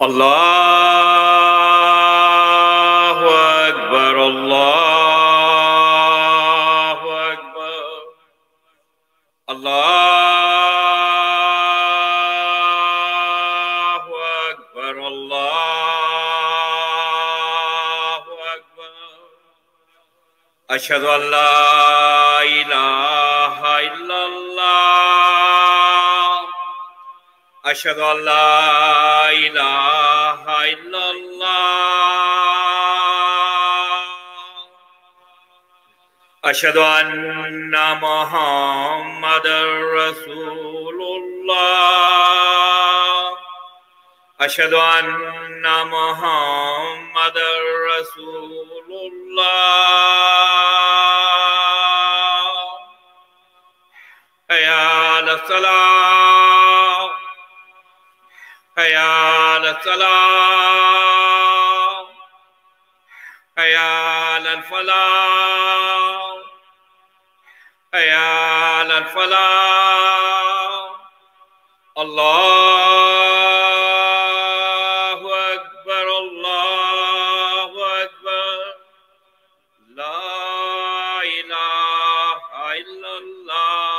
Allahu Akbar, Allahu Akbar, Allahu Akbar, Allahu Akbar. Ashhadu an la ilaha illallah. Ashhadu an la ilaha illallah. Ashhadu anna Muhammadar Rasulullah. Ashhadu anna Muhammadar Rasulullah. Hayya ala salah. Hayya ala salah. Hayya ala falah. Hayya ala falah. Allahu Akbar, Allahu Akbar. La ilaha illallah.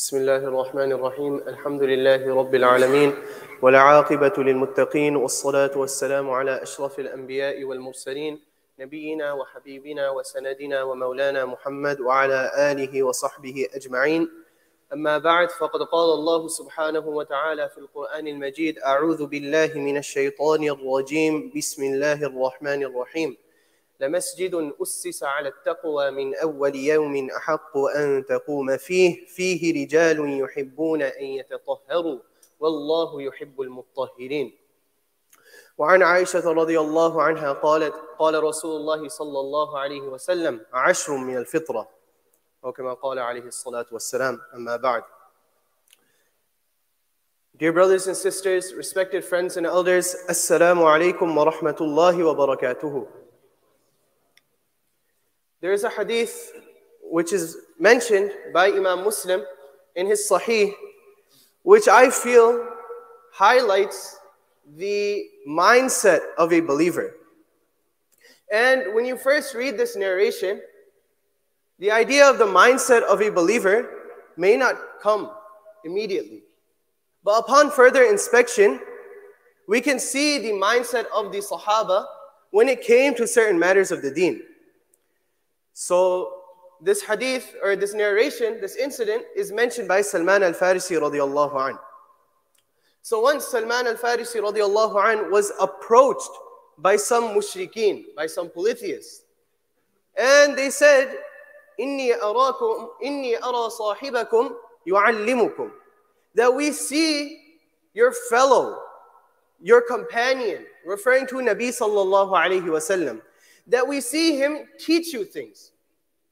بسم الله الرحمن الرحيم الحمد لله رب العالمين والعاقبة للمتقين والصلاة والسلام على أشرف الأنبياء والمرسلين نبينا وحبيبنا وسندنا ومولانا محمد وعلى آله وصحبه أجمعين أما بعد فقد قال الله سبحانه وتعالى في القرآن المجيد أعوذ بالله من الشيطان الرجيم بسم الله الرحمن الرحيم لمسجد أسس على التقوى من أول يوم أحق أن تقوم فيه رجال يحبون أن يتطهروا والله يحب المطهرين وعن عائشة رضي الله عنها قالت قال رسول الله صلى الله عليه وسلم 10 من الفطرة وكما قال عليه الصلاة والسلام أما بعد. Dear brothers and sisters, respected friends and elders, Assalamu alaikum wa rahmatullahi wa barakatuhu. There is a hadith which is mentioned by Imam Muslim in his Sahih, which I feel highlights the mindset of a believer. And when you first read this narration, the idea of the mindset of a believer may not come immediately. But upon further inspection, we can see the mindset of the Sahaba when it came to certain matters of the deen. So this hadith or this narration, this incident is mentioned by Salman al-Farisi radiyallahu anhu. So once Salman al-Farisi radiyallahu anhu was approached by some mushrikeen, by some polytheists. And they said, إِنِّي أَرَى صَاحِبَكُمْ يُعَلِّمُكُمْ. That we see your fellow, your companion, referring to Nabi sallallahu alayhi wasallam, that we see him teach you things.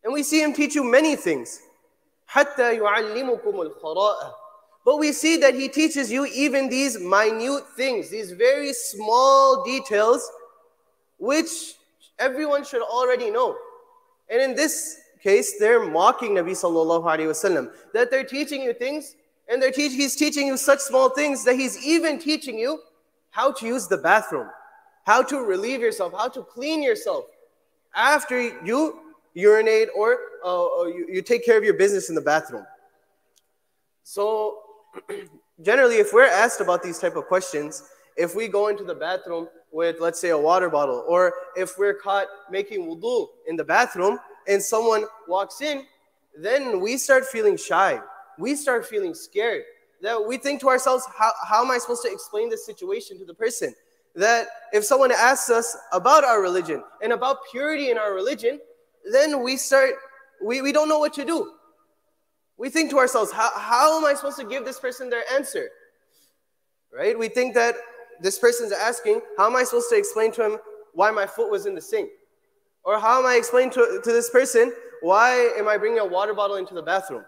And we see him teach you many things. حَتَّى يُعَلِّمُكُمُ الْخَرَاءَ. But we see that he teaches you even these minute things, these very small details, which everyone should already know. And in this case, they're mocking Nabi sallallahu alayhi wasallam, that they're teaching you things, and he's teaching you such small things that he's even teaching you how to use the bathroom, how to relieve yourself, how to clean yourself after you urinate or you take care of your business in the bathroom. So generally, if we're asked about these type of questions, if we go into the bathroom with, let's say, a water bottle, or if we're caught making wudu in the bathroom and someone walks in, then we start feeling shy. We start feeling scared. That we think to ourselves, how am I supposed to explain this situation to the person? That if someone asks us about our religion and about purity in our religion, then we don't know what to do. We think to ourselves, how am I supposed to give this person their answer? Right? We think that this person's asking, how am I supposed to explain to him why my foot was in the sink? Or how am I explaining to this person, why am I bringing a water bottle into the bathroom?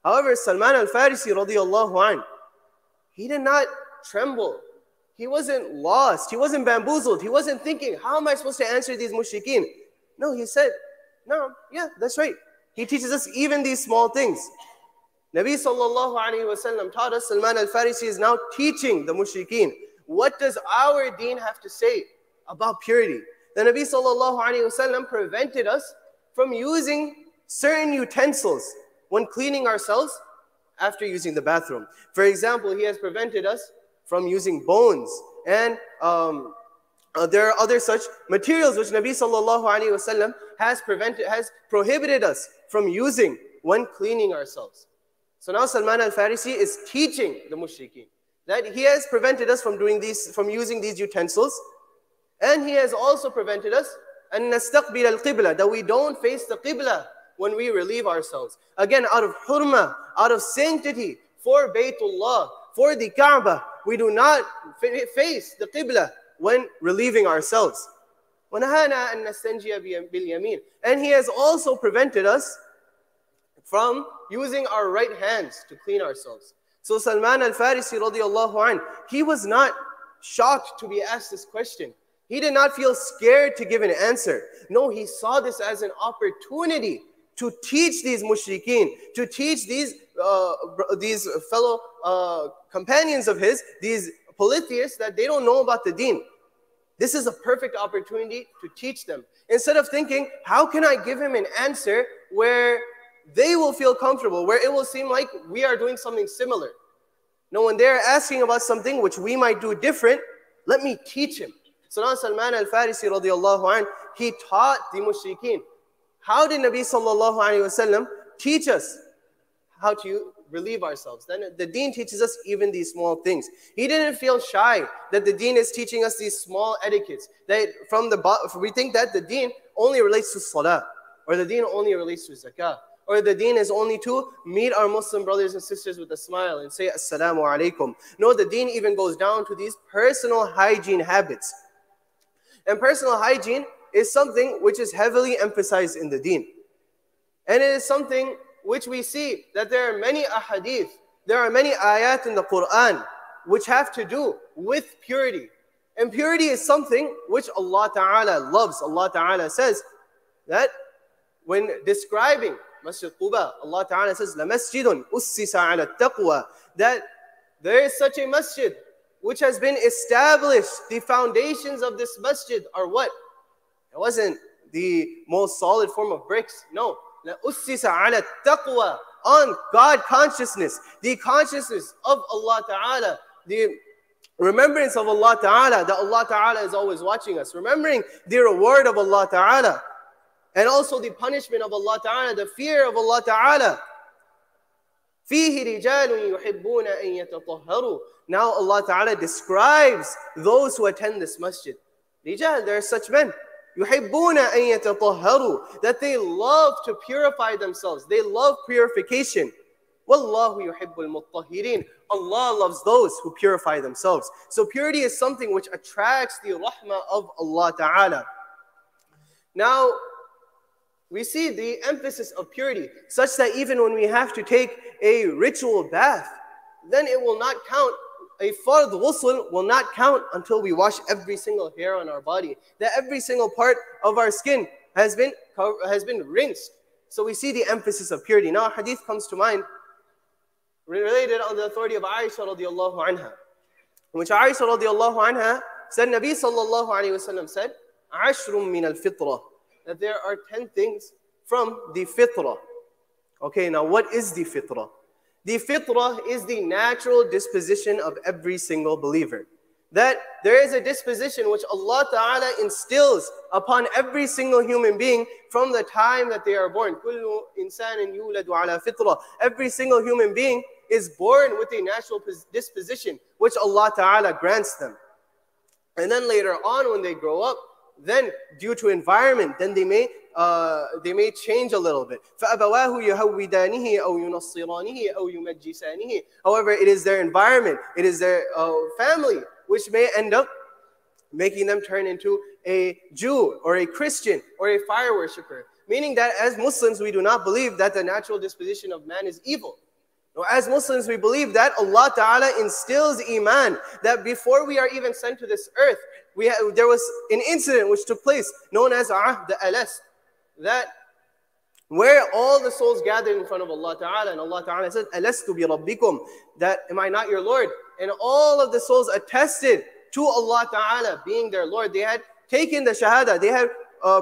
However, Salman al-Farisi radiyallahu anhu, he did not tremble. He wasn't lost. He wasn't bamboozled. He wasn't thinking, how am I supposed to answer these mushrikeen? No, he said, no, yeah, that's right. He teaches us even these small things. Nabi sallallahu alayhi wasallam taught us, Salman al-Farisi is now teaching the mushrikeen, what does our deen have to say about purity? The Nabi sallallahu alayhi wasallam prevented us from using certain utensils when cleaning ourselves after using the bathroom. For example, he has prevented us from using bones. And there are other such materials which Nabi sallallahu alayhi wasallam has prohibited us from using when cleaning ourselves. So now Salman al-Farisi is teaching the mushrikeen that he has prevented us from using these utensils, and he has also prevented us أن نستقبل القبلة, that we don't face the qibla when we relieve ourselves. Again, out of hurma, out of sanctity for Baytullah, for the Kaaba, we do not face the qibla when relieving ourselves. وَنَهَانَا أَن نَسْتَنْجِيَ بِالْيَمِينِ. And he has also prevented us from using our right hands to clean ourselves. So Salman al-Farisi radiyallahu anhu, he was not shocked to be asked this question. He did not feel scared to give an answer. No, he saw this as an opportunity to teach these mushrikeen, to teach these fellow companions of his, these polytheists, that they don't know about the deen. This is a perfect opportunity to teach them. Instead of thinking, how can I give him an answer where they will feel comfortable, where it will seem like we are doing something similar. No, when they're asking about something which we might do different, let me teach him. So now Salman al-Farisi radiallahu anhu, he taught the mushrikeen. How did Nabi sallallahu alayhi wasallam teach us how to relieve ourselves? Then the deen teaches us even these small things. He didn't feel shy that the deen is teaching us these small etiquettes. That we think that the deen only relates to salah, or the deen only relates to zakah, or the deen is only to meet our Muslim brothers and sisters with a smile and say assalamu alaikum. No, the deen even goes down to these personal hygiene habits. And personal hygiene is something which is heavily emphasized in the deen. And it is something which we see that there are many ahadith, there are many ayat in the Quran which have to do with purity. And purity is something which Allah Ta'ala loves. Allah Ta'ala says that when describing Masjid Quba, Allah Ta'ala says, لَمَسْجِدٌ أُسِّسَ عَلَى التَّقْوَى, that there is such a masjid which has been established. The foundations of this masjid are what? It wasn't the most solid form of bricks. No. لَأُسِّسَ عَلَى التَّقْوَى, on God consciousness, the consciousness of Allah Ta'ala, the remembrance of Allah Ta'ala, that Allah Ta'ala is always watching us, remembering the reward of Allah Ta'ala, and also the punishment of Allah Ta'ala, the fear of Allah Ta'ala. فِيهِ رِجَالٌ يُحِبُّونَ أَن يَتَطَهَّرُوا. Now Allah Ta'ala describes those who attend this masjid. Rijal, there are such men. يُحِبُّونَ أَن يَتَطَهَّرُوا, that they love to purify themselves. They love purification. وَاللَّهُ يُحِبُّ الْمُطَّهِرِينَ. Allah loves those who purify themselves. So purity is something which attracts the rahmah of Allah Ta'ala. Now, we see the emphasis of purity, such that even when we have to take a ritual bath, then it will not count. A fard ghusl will not count until we wash every single hair on our body, that every single part of our skin has been rinsed. So we see the emphasis of purity. Now a hadith comes to mind related on the authority of Aisha radiallahu anha, in which Aisha radiallahu anha said, Nabi sallallahu alayhi wasallam said, "Ashrum min al-fitrah," that there are 10 things from the fitrah. Okay, now what is the fitrah? The fitrah is the natural disposition of every single believer. That there is a disposition which Allah Ta'ala instills upon every single human being from the time that they are born. كُلُّ إِنسَانٍ يُولَدُ عَلَى فِطْرَةٍ. Every single human being is born with a natural disposition which Allah Ta'ala grants them. And then later on when they grow up, then due to environment, then they may change a little bit. فَأَبَوَاهُ يُهَوِّدَانِهِ أَوْ يُنَصِّرَانِهِ أَوْ يُمَجِّسَانِهِ. However, it is their environment, it is their family, which may end up making them turn into a Jew or a Christian or a fire worshipper. Meaning that as Muslims, we do not believe that the natural disposition of man is evil. No, as Muslims, we believe that Allah Ta'ala instills iman, that before we are even sent to this earth, there was an incident which took place known as the Alas, that where all the souls gathered in front of Allah Ta'ala, and Allah Ta'ala said, Alastu bi rabbikum, that am I not your Lord? And all of the souls attested to Allah Ta'ala being their Lord. They had taken the shahada, they had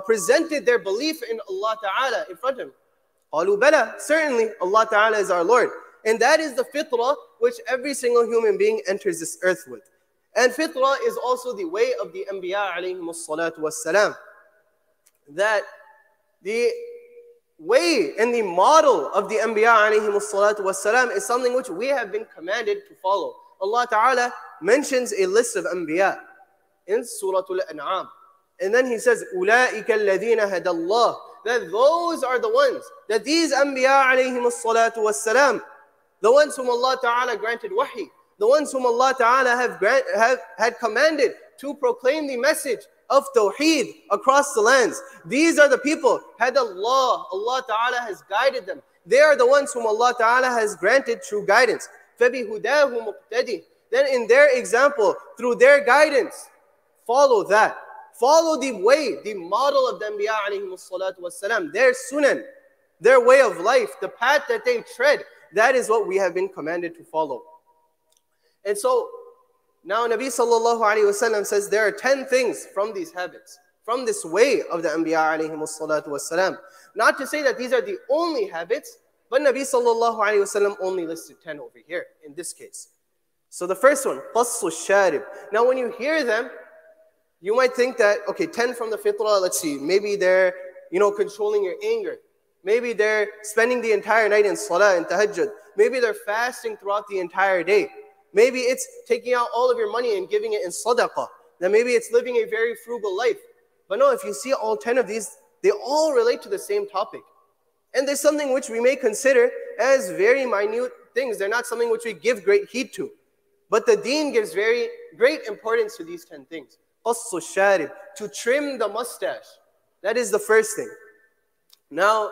presented their belief in Allah Ta'ala in front of him. Qalu bala, certainly Allah Ta'ala is our Lord. And that is the fitrah which every single human being enters this earth with. And fitrah is also the way of the Anbiya alayhimus salatu wassalam. That the way and the model of the Anbiya alayhimus salatu wassalam is something which we have been commanded to follow. Allah Ta'ala mentions a list of Anbiya in Surah Al-An'am. And then He says, أُولَٰئِكَ الَّذِينَ هَدَى اللَّهِ, that those are the ones, that these Anbiya alayhimus salatu wassalam, the ones whom Allah Ta'ala granted wahi, the ones whom Allah Ta'ala had commanded to proclaim the message of Tawheed across the lands. These are the people, had Allah Ta'ala has guided them. They are the ones whom Allah Ta'ala has granted true guidance. فَبِهُدَاهُ مُقْتَدِي. Then in their example, through their guidance, follow that. Follow the way, the model of the Anbiya alayhimus salatu wassalam, their sunan, their way of life, the path that they tread. That is what we have been commanded to follow. And so, now Nabi sallallahu alayhi wasallam says there are 10 things from these habits. from this way of the Anbiya alayhimus salatu wassalam. Not to say that these are the only habits, but Nabi sallallahu alayhi wasallam only listed 10 over here in this case. So the first one, qassu sharib. Now when you hear them, you might think that, okay, 10 from the fitrah, let's see, maybe they're, controlling your anger. Maybe they're spending the entire night in salah and tahajjud. Maybe they're fasting throughout the entire day. Maybe it's taking out all of your money and giving it in sadaqah. Then maybe it's living a very frugal life. But no, if you see all 10 of these, they all relate to the same topic. And there's something which we may consider as very minute things. They're not something which we give great heed to. But the deen gives very great importance to these 10 things. Qassu sharib, to trim the mustache. That is the first thing. Now,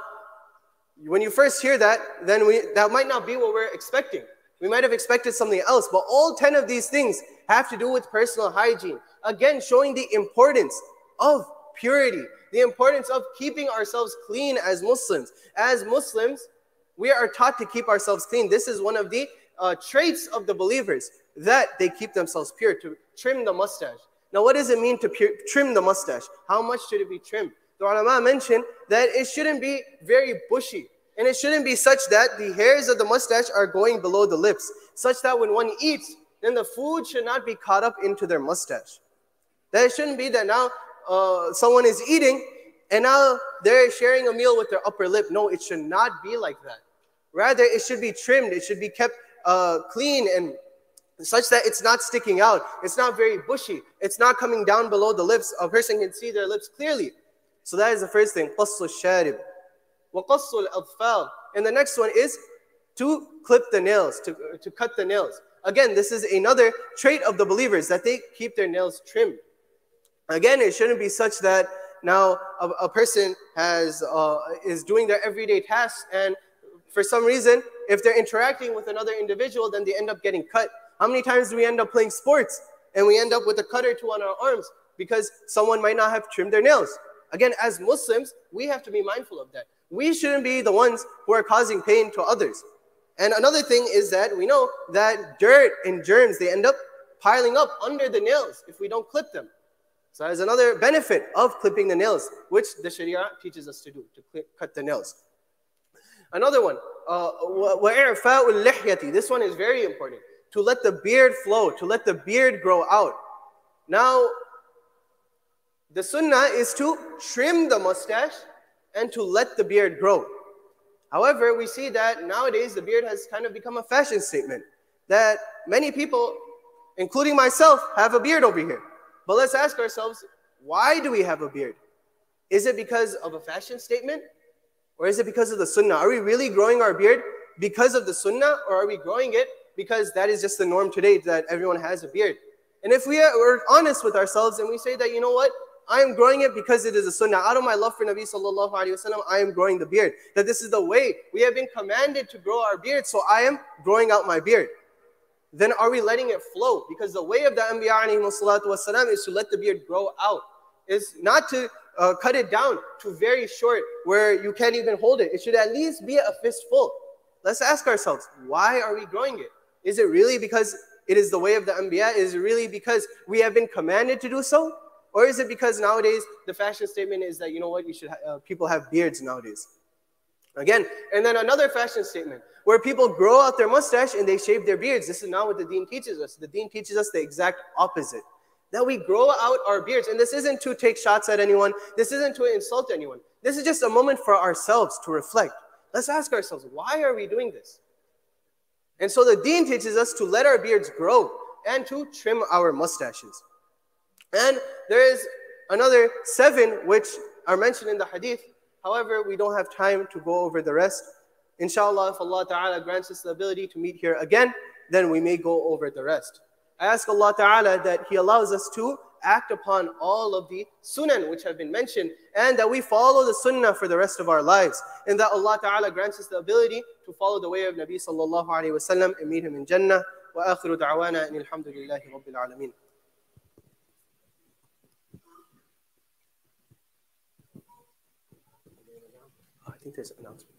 when you first hear that, then that might not be what we're expecting. We might have expected something else, but all 10 of these things have to do with personal hygiene. Again, showing the importance of purity, the importance of keeping ourselves clean as Muslims. As Muslims, we are taught to keep ourselves clean. This is one of the traits of the believers, that they keep themselves pure, to trim the mustache. Now, what does it mean to trim the mustache? How much should it be trimmed? The ulama mentioned that it shouldn't be very bushy. And it shouldn't be such that the hairs of the mustache are going below the lips, such that when one eats, then the food should not be caught up into their mustache. That it shouldn't be that now someone is eating and now they're sharing a meal with their upper lip. No, it should not be like that. Rather, it should be trimmed. It should be kept clean and such that it's not sticking out. It's not very bushy. It's not coming down below the lips. A person can see their lips clearly. So that is the first thing. Qassu sharib. وَقَصُّ الْأَظْفَارِ. And the next one is to clip the nails, to cut the nails. Again, this is another trait of the believers, that they keep their nails trimmed. Again, it shouldn't be such that now a person is doing their everyday tasks, and for some reason, if they're interacting with another individual, then they end up getting cut. How many times do we end up playing sports and we end up with a cut or two on our arms because someone might not have trimmed their nails? Again, as Muslims, we have to be mindful of that. We shouldn't be the ones who are causing pain to others. And another thing is that we know that dirt and germs, they end up piling up under the nails if we don't clip them. So there's another benefit of clipping the nails, which the Sharia teaches us to do, to cut the nails. Another one, وَإِعْفَاءُ اللِّحْيَةِ. This one is very important. To let the beard flow, to let the beard grow out. Now, the sunnah is to trim the mustache and to let the beard grow. However, we see that nowadays the beard has kind of become a fashion statement. That many people, including myself, have a beard over here. But let's ask ourselves, why do we have a beard? Is it because of a fashion statement? Or is it because of the sunnah? Are we really growing our beard because of the sunnah? Or are we growing it because that is just the norm today, that everyone has a beard? And if we're honest with ourselves and we say that, you know what? I am growing it because it is a sunnah. Out of my love for Nabi sallallahu alayhi wasallam, I am growing the beard. That this is the way. We have been commanded to grow our beard, so I am growing out my beard. Then are we letting it flow? Because the way of the Anbiya alayhi salatu wasalam is to let the beard grow out. Is not to cut it down to very short where you can't even hold it. It should at least be a fistful. Let's ask ourselves, why are we growing it? Is it really because it is the way of the Anbiya? Is it really because we have been commanded to do so? Or is it because nowadays the fashion statement is that, you know what, you should people have beards nowadays? Again, and then another fashion statement where people grow out their mustache and they shave their beards. This is not what the deen teaches us. The deen teaches us the exact opposite. That we grow out our beards. And this isn't to take shots at anyone. This isn't to insult anyone. This is just a moment for ourselves to reflect. Let's ask ourselves, why are we doing this? And so the deen teaches us to let our beards grow and to trim our mustaches. And there is another 7 which are mentioned in the hadith. However, we don't have time to go over the rest. Inshallah, if Allah Ta'ala grants us the ability to meet here again, then we may go over the rest. I ask Allah Ta'ala that He allows us to act upon all of the sunan which have been mentioned, and that we follow the sunnah for the rest of our lives, and that Allah Ta'ala grants us the ability to follow the way of Nabi Sallallahu Alaihi Wasallam and meet him in Jannah. Wa akhiru da'wana and alhamdulillahi rabbil alameen. I think there's announcements.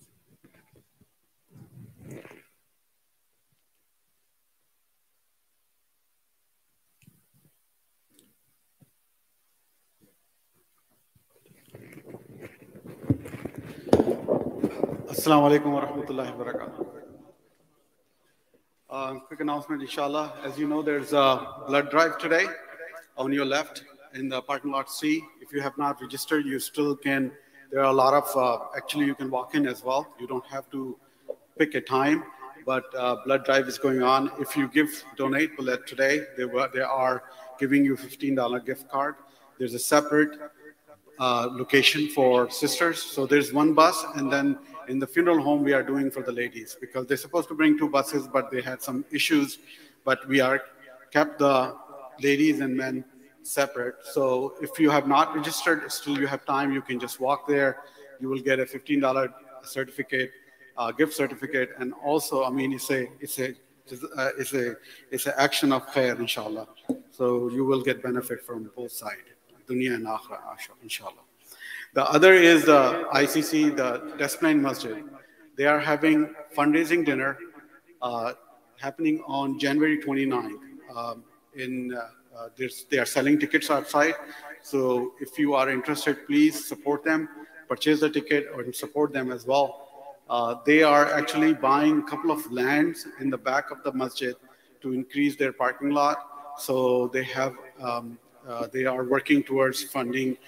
Assalamu alaikum wa rahmatullahi wa barakatuh. Quick announcement, inshallah. As you know, there's a blood drive today on your left in the parking lot C. If you have not registered, you still can. There are a lot of, actually, you can walk in as well. You don't have to pick a time, but blood drive is going on. If you donate blood today, they are giving you $15 gift card. There's a separate location for sisters. So there's one bus, and then in the funeral home, we are doing for the ladies because they're supposed to bring 2 buses, but they had some issues. But we are kept the ladies and men separate. So if you have not registered, still you have time. You can just walk there. You will get a $15 certificate, gift certificate, and also, I mean, it's an action of khair, inshallah. So you will get benefit from both sides, dunya and akhirah, inshallah. The other is the ICC, the Desplain Masjid. They are having fundraising dinner happening on January 29th. They are selling tickets outside. So if you are interested, please support them, purchase the ticket, or support them as well. They are actually buying a couple of lands in the back of the masjid to increase their parking lot. So they have, they are working towards funding,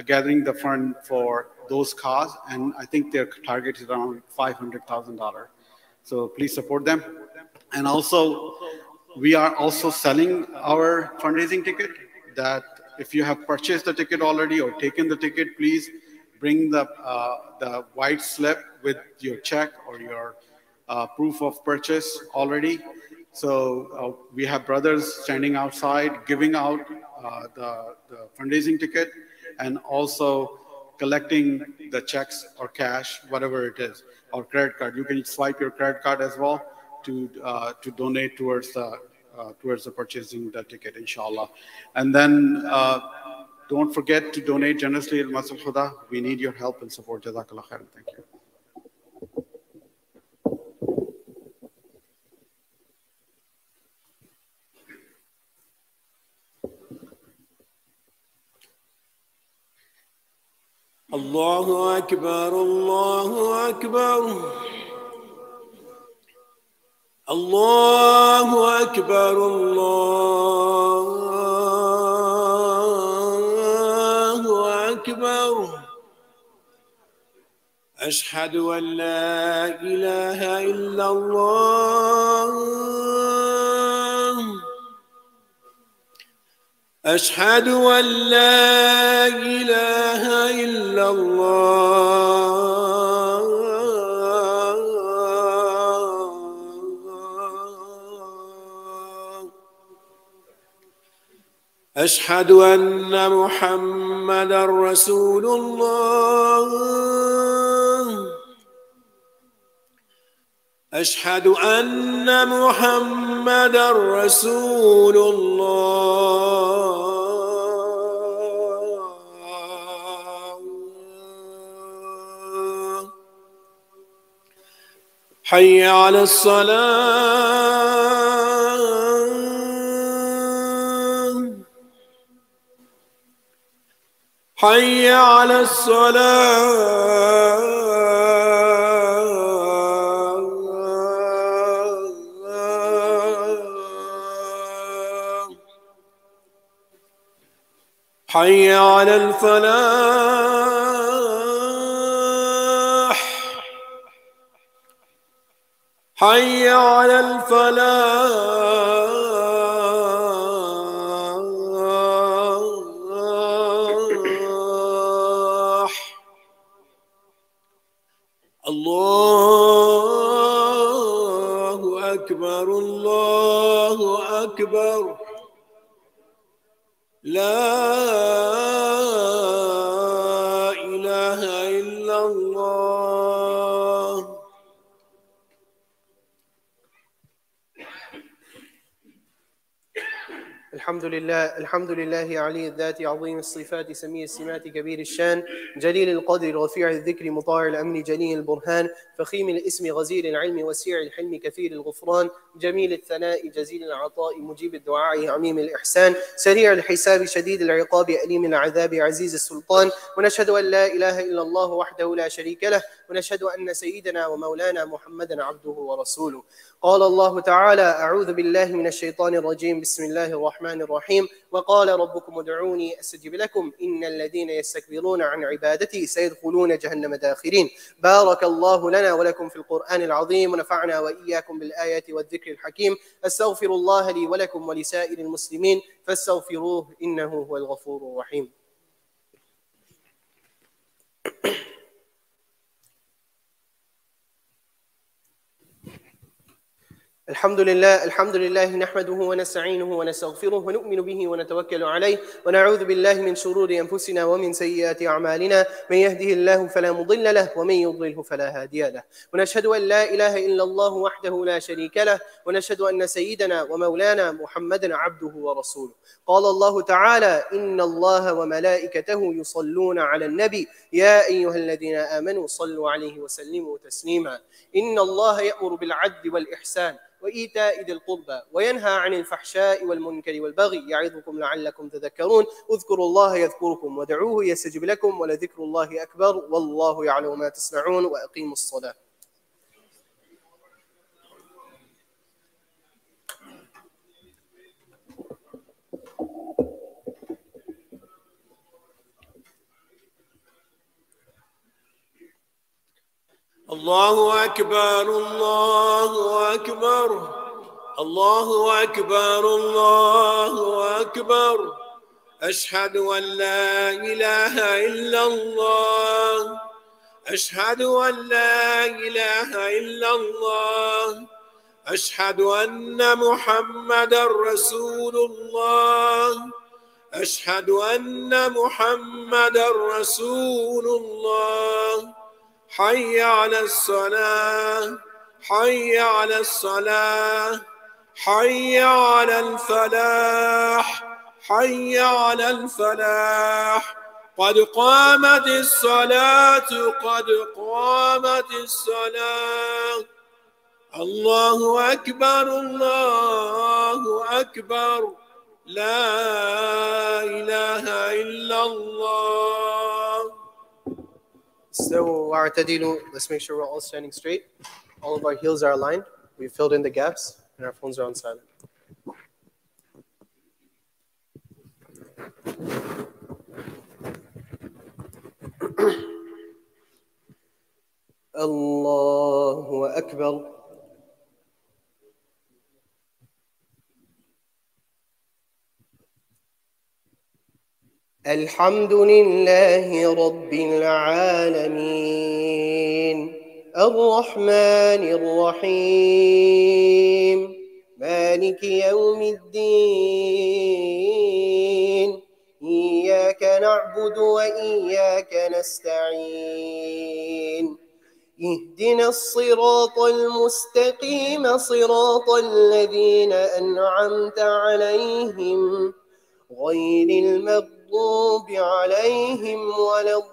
gathering the fund for those cause, and I think their target is around $500,000. So please support them. And also, we are also selling our fundraising ticket. That if you have purchased the ticket already or taken the ticket, please bring the white slip with your check or your proof of purchase already. So we have brothers standing outside giving out the fundraising ticket, and also collecting the checks or cash, whatever it is, or credit card. You can swipe your credit card as well to donate towards the purchasing the ticket, inshallah. And then don't forget to donate generously at Masjid Khuda. We need your help and support. Jazakallah khairan. Thank you. الله أكبر الله أكبر الله أكبر الله أكبر أشهد أن لا إله إلا الله أشهد أن لا إله إلا الله أشهد أن محمدًا رسول الله أشهد أن محمدًا رسول الله حي على الصلاة حي على الصلاة حي على الفلاح حي على الفلاح الله أكبر الله أكبر لا إله إلا الله الحمد لله علي الذات عظيم الصفات سميع السمات كبير الشان جليل القدر رفيع الذكر مطاع الأمر جليل البرهان فخيم الاسم غزير العلم وسيع الحلم كثير الغفران جميل الثناء جزيل العطاء مجيب الدعاء عميم الإحسان سريع الحساب شديد العقاب أليم العذاب عزيز السلطان ونشهد أن لا إله إلا الله وحده لا شريك له ونشهد أن سيدنا ومولانا محمدا عبده ورسوله. قال الله تعالى: أعوذ بالله من الشيطان الرجيم، بسم الله الرحمن الرحيم. وقال ربكم ادعوني أستجب لكم إن الذين يستكبرون عن عبادتي سيدخلون جهنم داخرين. بارك الله لنا ولكم في القرآن العظيم، ونفعنا وإياكم بالآيات والذكر الحكيم. أستغفر الله لي ولكم ولسائر المسلمين فاستغفروه إنه هو الغفور الرحيم. الحمد لله نحمده ونستعينه ونستغفره ونؤمن به ونتوكل عليه ونعوذ بالله من شرور أنفسنا ومن سيئات أعمالنا، من يهده الله فلا مضل له ومن يضلله فلا هادي له، ونشهد أن لا إله إلا الله وحده لا شريك له، ونشهد أن سيدنا ومولانا محمدا عبده ورسوله. قال الله تعالى: إن الله وملائكته يصلون على النبي يا أيها الذين آمنوا صلوا عليه وسلموا تسليما. إن الله يأمر بالعدل والإحسان وإيتاء ذي القربى وينهى عن الفحشاء والمنكر والبغي يعظكم لعلكم تذكرون. اذكروا الله يذكركم ودعوه يستجب لكم ولذكر الله أكبر والله يعلم ما تصنعون. وأقيموا الصلاة. الله أكبر الله أكبر الله أكبر الله أكبر. أشهد أن لا إله إلا الله أشهد أن لا إله إلا الله أشهد أن محمدا رسول الله أشهد أن محمدا رسول الله. حي على الصلاة حي على الصلاة حي على الفلاح حي على الفلاح. قد قامت الصلاة قد قامت الصلاة. الله أكبر الله أكبر. لا إله إلا الله. So, let's make sure we're all standing straight. All of our heels are aligned. We've filled in the gaps, and our phones are on silent. Allahu Akbar. الحمد لله رب العالمين الرحمن الرحيم مالك يوم الدين إياك نعبد وإياك نستعين اهدنا الصراط المستقيم صراط الذين أنعمت عليهم غير المغضوب عليهم ولا الضالين.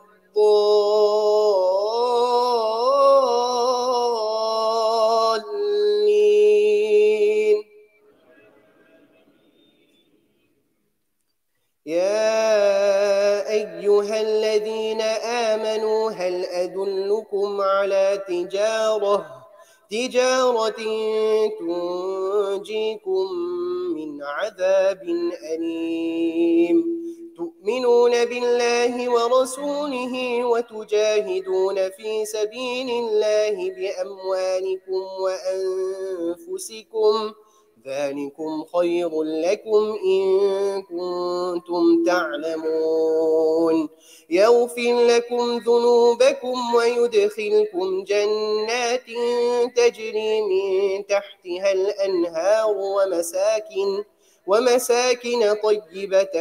يا أيها الذين آمنوا هل أدلكم على تجارة تنجيكم من عذاب أليم تؤمنون بالله ورسوله وتجاهدون في سبيل الله بأموالكم وأنفسكم ذلكم خير لكم إن كنتم تعلمون يغفر لكم ذنوبكم ويدخلكم جنات تجري من تحتها الأنهار ومساكن طيبة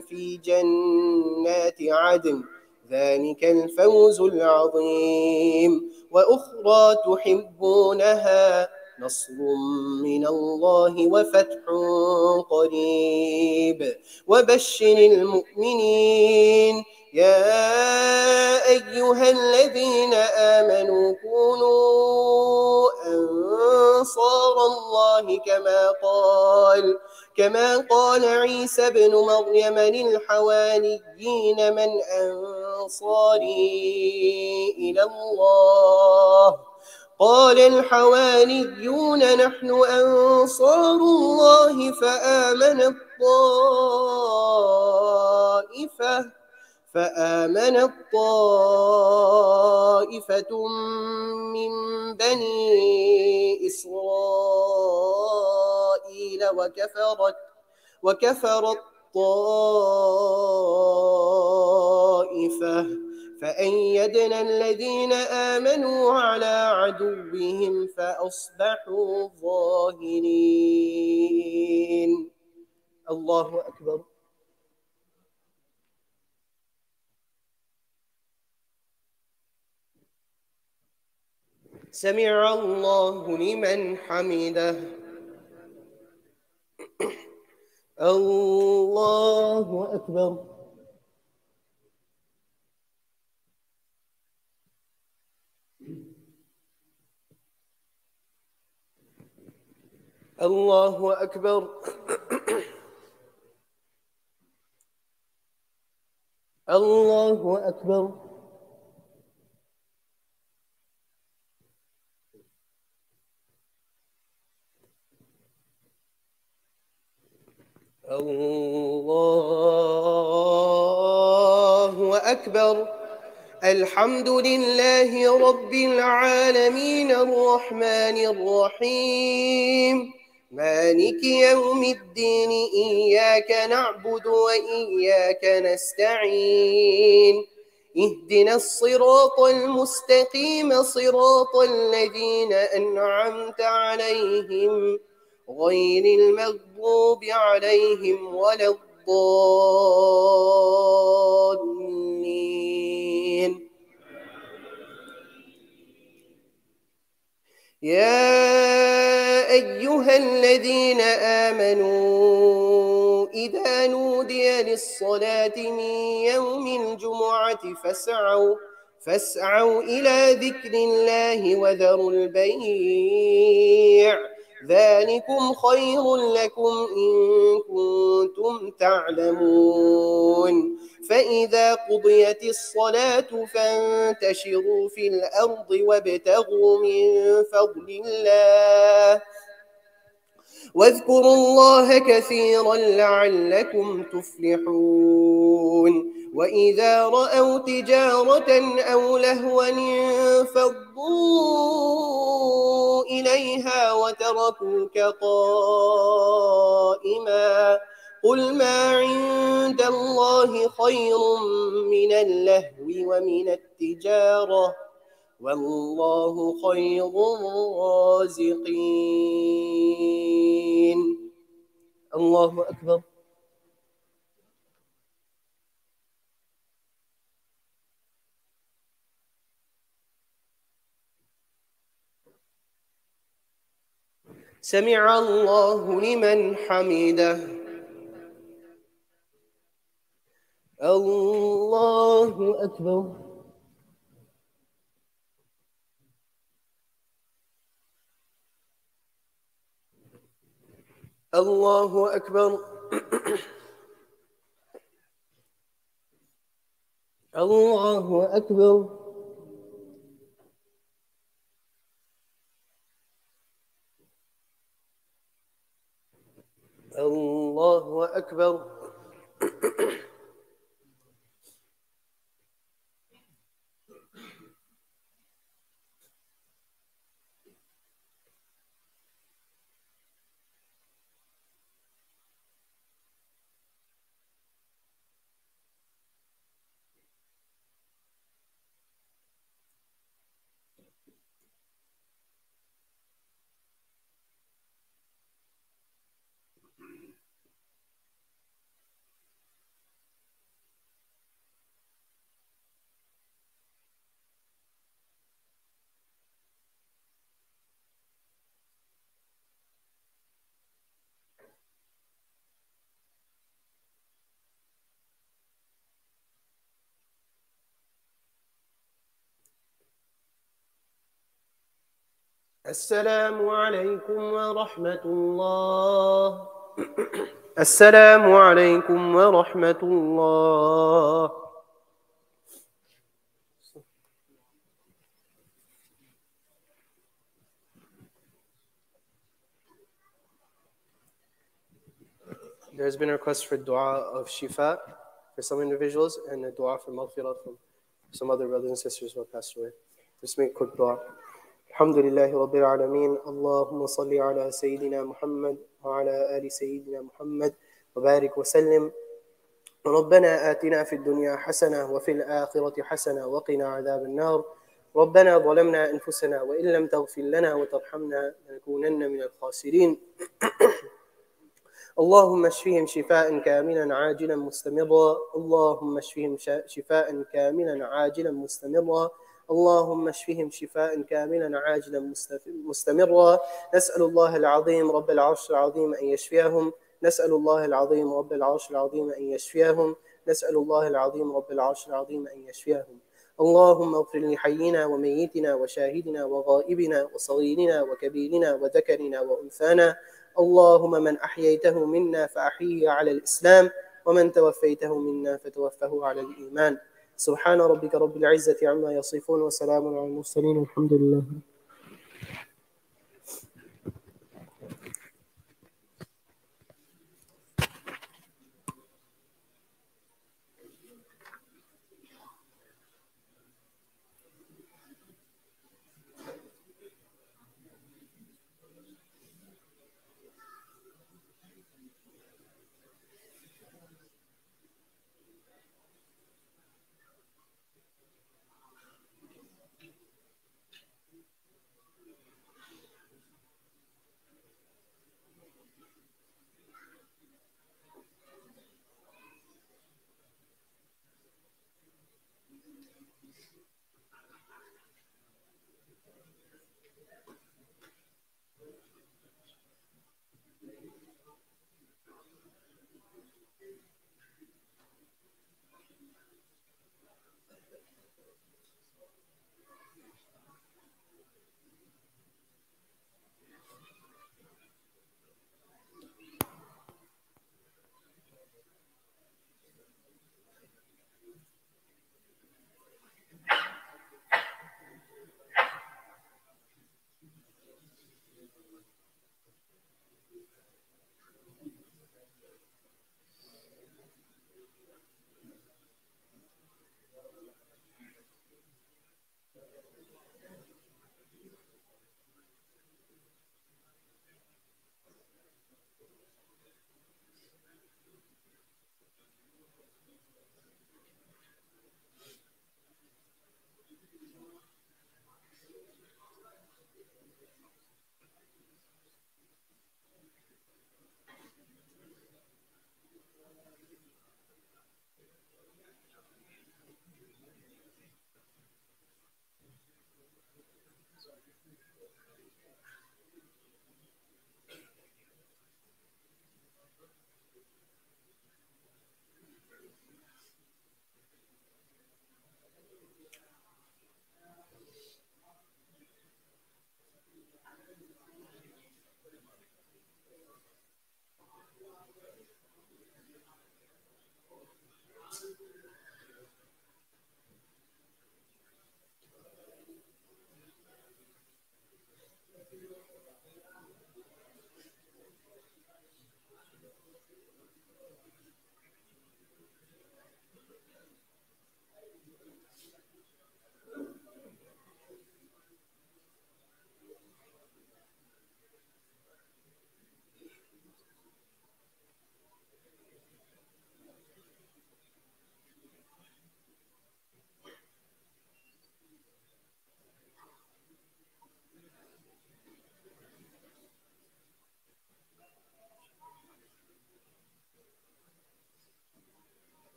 في جنات عدن ذلك الفوز العظيم وأخرى تحبونها نصر من الله وفتح قريب وبشر المؤمنين يا أيها الذين آمنوا كونوا أنصار الله كما قال عيسى بن مريم للحواريين من أنصاري إلى الله قال الحواريون نحن أنصار الله فآمنت طائفة من بني إسرائيل وكفرت طائفة فأيدنا الذين آمنوا على عدوهم فأصبحوا ظاهرين. الله أكبر. سمع الله لمن حمده. الله أكبر. الله أكبر. الله أكبر. الله أكبر. الحمد لله رب العالمين الرحمن الرحيم مالك يوم الدين إياك نعبد وإياك نستعين اهدنا الصراط المستقيم صراط الذين أنعمت عليهم غير المغضوب عليهم ولا الضالين. يا أيها الذين آمنوا إذا نودي للصلاة من يوم الجمعة فاسعوا إلى ذكر الله وذروا البيع ذلكم خير لكم إن كنتم تعلمون فإذا قضيت الصلاة فانتشروا في الأرض وابتغوا من فضل الله واذكروا الله كثيرا لعلكم تفلحون وإذا رأوا تجارة أو لهوا انفضوا إليها وتركوك قائما قل ما عند الله خير من اللهو ومن التجارة والله خير الرازقين. الله أكبر. سمع الله لمن حمده. الله أكبر. الله أكبر. الله أكبر. الله أكبر. السلام عليكم ورحمة الله. السلام عليكم ورحمة الله. There's been a request for dua of shifa for some individuals and a dua for maghfirah from some other brothers and sisters who have passed away. Let's make quick dua. Alhamdulillahi Rabbil Alameen. Allahumma salli ala Sayyidina Muhammad wa ala ali Sayyidina Muhammad wa barik wa sallim. ربنا آتنا في الدنيا حسنة وفي الآخرة حسنة وقنا عذاب النار. ربنا ظلمنا أنفسنا وإن لم تغفر لنا وترحمنا لنكونن من الخاسرين. اللهم اشفهم شفاء كاملا عاجلا مستمرا. اللهم اشفهم شفاء كاملا عاجلا مستمرا. اللهم اشفهم شفاء كاملا عاجلا مستمرا. نسأل الله العظيم رب العرش العظيم أن يشفيهم. نسأل الله العظيم رب العرش العظيم أن يشفيهم. نسأل الله العظيم رب العرش العظيم أن يشفيهم. اللهم اغفر لحينا وميتنا وشاهدنا وغائبنا وصغيرنا وكبيرنا وذكرنا وأنثانا. اللهم من أحييته منا فأحيه على الإسلام ومن توفيته منا فتوفه على الإيمان. سبحان ربك رب العزة عما يصفون وسلام على المرسلين والحمد لله.